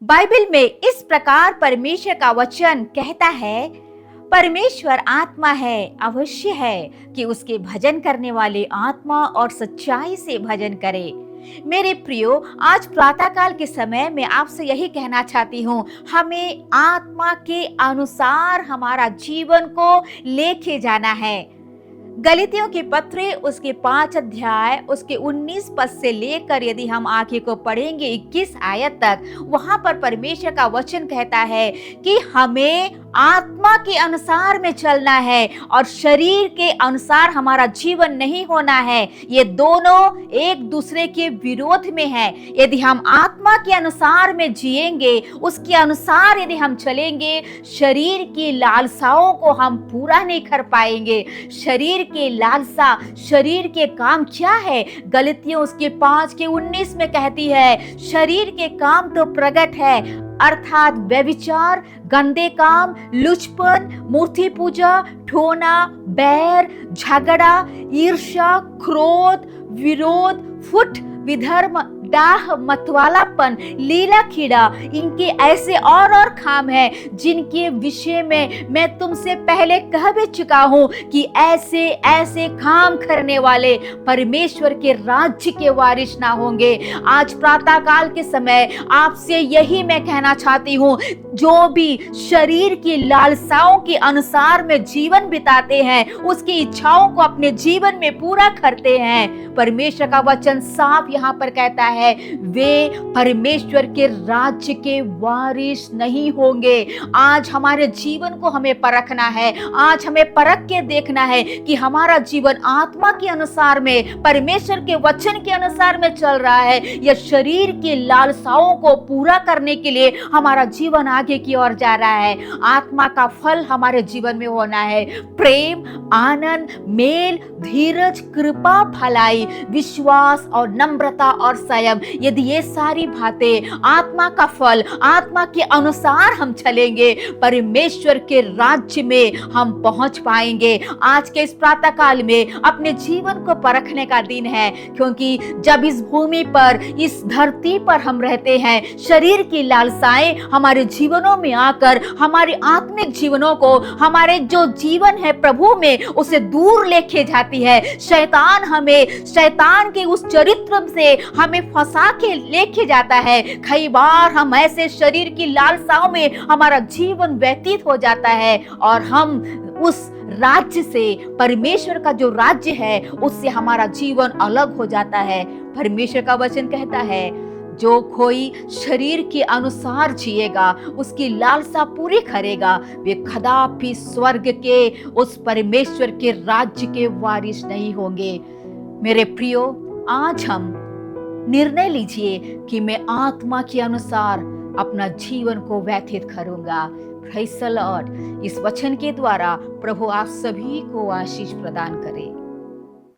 Bible में इस प्रकार परमेश्वर का वचन कहता है, परमेश्वर आत्मा है, अवश्य है कि उसके भजन करने वाले आत्मा और सच्चाई से भजन करें। मेरे प्रियो, आज प्रातःकाल के समय में आपसे यही कहना चाहती हूँ, हमें आत्मा के अनुसार हमारा जीवन को लेके जाना है। गलीतियों के पत्र उसके 5 अध्याय उसके 19 पद से लेकर यदि हम आगे को पढ़ेंगे 21 आयत तक, वहां पर परमेश्वर का वचन कहता है कि हमें आत्मा के अनुसार में चलना है और शरीर के अनुसार हमारा जीवन नहीं होना है। ये दोनों एक दूसरे के विरोध में है। यदि हम आत्मा के अनुसार में जिएंगे, उसके अनुसार यदि हम चलेंगे, शरीर की लालसाओं को हम पूरा नहीं कर पाएंगे। शरीर के लालसा, शरीर के काम क्या है? गलीतियों उसके 5 के 19 में कहती है, शरीर के काम तो प्रकट है, अर्थात व्यभिचार, गंदे काम, लुचपन, मूर्ति पूजा, ठोना, बैर, झगड़ा, ईर्ष्या, क्रोध, विरोध, फुट, विधर्म, डाह, मतवालापन, लीला खीड़ा, इनके ऐसे और काम हैं जिनके विषय में मैं तुमसे पहले कह भी चुका हूं कि ऐसे ऐसे काम करने वाले परमेश्वर के राज्य के वारिस ना होंगे। आज प्रातः काल के समय आपसे यही मैं कहना चाहती हूं, जो भी शरीर की लालसाओं के अनुसार में जीवन बिताते हैं, उसकी इच्छाओं को अपने जीवन में पूरा करते हैं, परमेश्वर का वचन साफ यहाँ पर कहता है, वे परमेश्वर के राज्य के वारिस नहीं होंगे। आज हमारे जीवन को हमें परखना है। आज हमें परख के देखना है कि हमारा जीवन आत्मा के अनुसार में, परमेश्वर के वचन के अनुसार में चल रहा है या शरीर की लालसाओं को पूरा करने के लिए हमारा जीवन आगे की ओर जा रहा है। आत्मा का फल हमारे जीवन में होना है, प्रेम, आनंद, मेल, धीरज, कृपा, भलाई, विश्वास और नम्रता और संयम। यदि ये सारी बातें आत्मा का फल, आत्मा के अनुसार हम चलेंगे, परमेश्वर के राज्य में हम पहुंच पाएंगे। आज के इस प्रातः काल में अपने जीवन को परखने का दिन है, क्योंकि जब इस भूमि पर, इस धरती पर हम रहते हैं, शरीर की लालसाएं हमारे जीवनों में आकर हमारे आत्मिक जीवनों को, हमारे जो जीवन है प्रभु में, उसे दूर लेके जाती है। शैतान के उस चरित्र से हमें फंसा के लेके जाता है। कई बार हम ऐसे शरीर की लालसाओं में हमारा जीवन व्यतीत हो जाता है और हम उस राज्य से, परमेश्वर का जो राज्य है, उससे हमारा जीवन अलग हो जाता है। परमेश्वर का वचन कहता है, जो कोई शरीर के अनुसार जिएगा, उसकी लालसा पूरी करेगा, वे कदापि स्वर्ग के उस परमेश्वर के राज्य के वारिस नहीं होंगे। मेरे प्रियो, आज हम निर्णय लीजिए कि मैं आत्मा के अनुसार अपना जीवन को व्यतीत करूंगा। Praise the Lord. इस वचन के द्वारा प्रभु आप सभी को आशीष प्रदान करे।